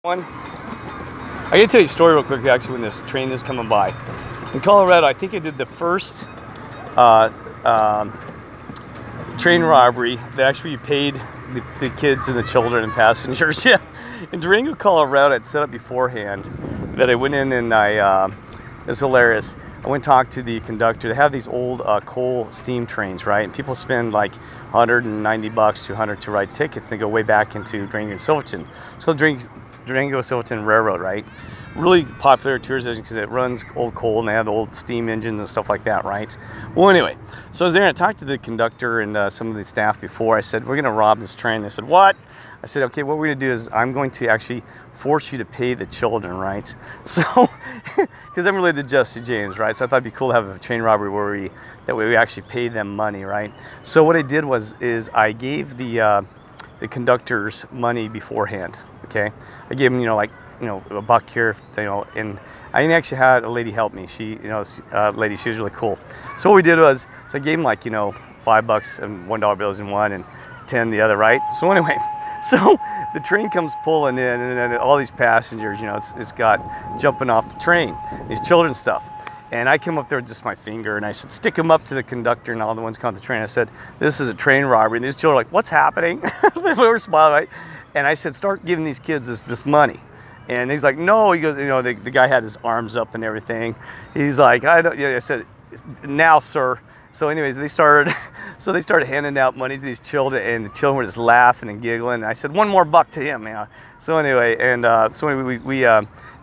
One, I gotta tell you a story real quick. Actually, when this train is coming by in Colorado, I think I did the first train robbery that actually paid the kids and the children and passengers. Yeah, in Durango, Colorado, I'd set up beforehand that I went in and it's hilarious. I went and talked to the conductor. They have these old coal steam trains, right? And people spend like $190 to $200 to ride tickets. And they go way back into Durango and Silverton. So Durango Silverton Railroad, right? Really popular tourist station because it runs old coal and they have the old steam engines and stuff like that, right? Well, anyway, so I was there and I talked to the conductor and some of the staff before. I said, we're going to rob this train. They said, what? I said, okay, what we're going to do is I'm going to actually force you to pay the children, right? So, because I'm related to Jesse James, right? So I thought it'd be cool to have a train robbery where that way we actually paid them money, right? So what I did is I gave the conductors money beforehand, okay? I gave them, a buck here, and I actually had a lady help me. She, lady, she was really cool. So what we did was, so I gave them like, $5 and $1 bills in one and 10 the other, right? So anyway, so the train comes pulling in and then all these passengers, it's got jumping off the train, these children stuff. And I come up there with just my finger and I said, stick them up to the conductor and all the ones coming on the train. I said, this is a train robbery. And these children are like, what's happening? They were smiling, right? And I said, start giving these kids this money. And he's like, no, he goes, the guy had his arms up and everything. He's like, I said, now, sir. So anyways, they started handing out money to these children, and the children were just laughing and giggling. And I said, one more buck to him, So anyway, we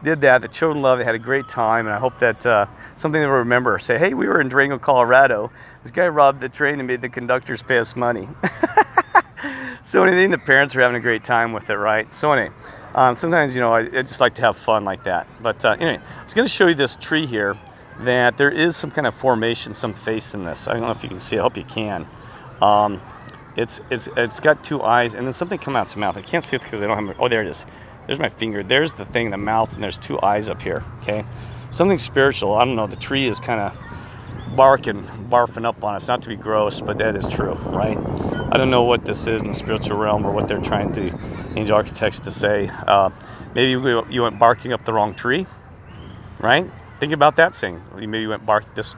did that. The children loved it, had a great time, and I hope that something they will remember. Say, hey, we were in Durango, Colorado. This guy robbed the train and made the conductors pay us money. So anything, the parents are having a great time with it, right? So anyway, sometimes, I just like to have fun like that. But anyway, I was going to show you this tree here, that there is some kind of formation, some face in this. I don't know if you can see it. I hope you can. It's got two eyes, and then something come out its mouth. I can't see it because I don't have. Oh, there it is. There's my finger. There's the thing, the mouth, and there's two eyes up here. Okay, something spiritual. I don't know. The tree is kind of barfing up on us. Not to be gross, but that is true, right? I don't know what this is in the spiritual realm or what they're trying to, angel architects, to say. Maybe you went barking up the wrong tree, right? Think about that saying. Maybe you went bark. This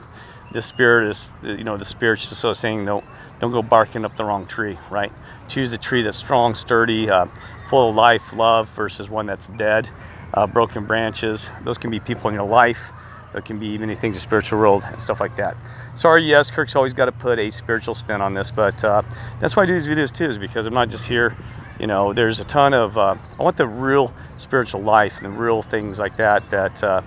spirit is, the spirit's just sort of saying, no, don't go barking up the wrong tree, right? Choose a tree that's strong, sturdy, full of life, love, versus one that's dead, broken branches. Those can be people in your life. There can be many things in the spiritual world and stuff like that. Sorry, yes, Kirk's always got to put a spiritual spin on this, but that's why I do these videos too, is because I'm not just here. There's a ton of, I want the real spiritual life and the real things like that,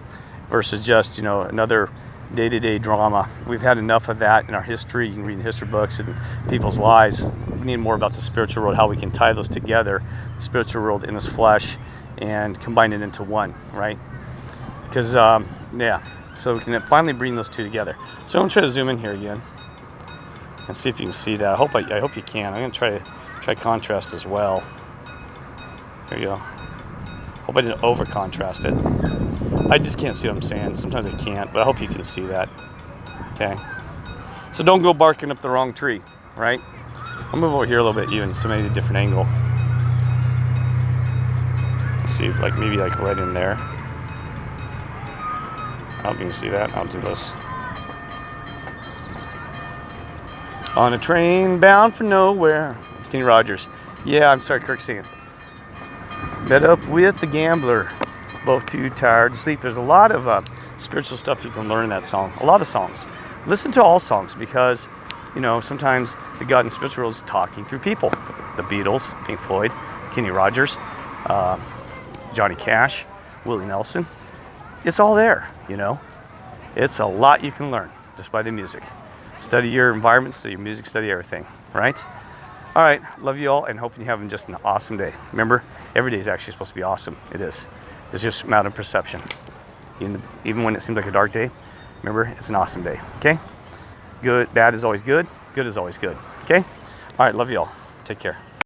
versus just, another day-to-day drama. We've had enough of that in our history. You can read in history books and people's lives. We need more about the spiritual world, how we can tie those together, the spiritual world in this flesh, and combine it into one, right? Because, so we can finally bring those two together. So I'm going to try to zoom in here again and see if you can see that. I hope you can. I'm going to try contrast as well. There you go. Hope I didn't over contrast it. I just can't see what I'm saying. Sometimes I can't, but I hope you can see that. Okay. So don't go barking up the wrong tree, right? I'll move over here a little bit even, so maybe a different angle. Let's see, maybe right in there. I hope you can see that. I'll do this. On a train bound for nowhere. Kenny Rogers. Yeah, I'm sorry, Kirk singing. Met up with the gambler. Both too tired to sleep. There's a lot of spiritual stuff you can learn in that song. A lot of songs. Listen to all songs because, sometimes the God in the spiritual world is talking through people. The Beatles, Pink Floyd, Kenny Rogers, Johnny Cash, Willie Nelson. It's all there, It's a lot you can learn just by the music. Study your environment, study your music, study everything, right? All right, love you all and hope you're having just an awesome day. Remember, every day is actually supposed to be awesome. It is. It's just a matter of perception. Even when it seems like a dark day, remember, it's an awesome day, okay? Good, bad is always good. Good is always good, okay? All right, love you all. Take care.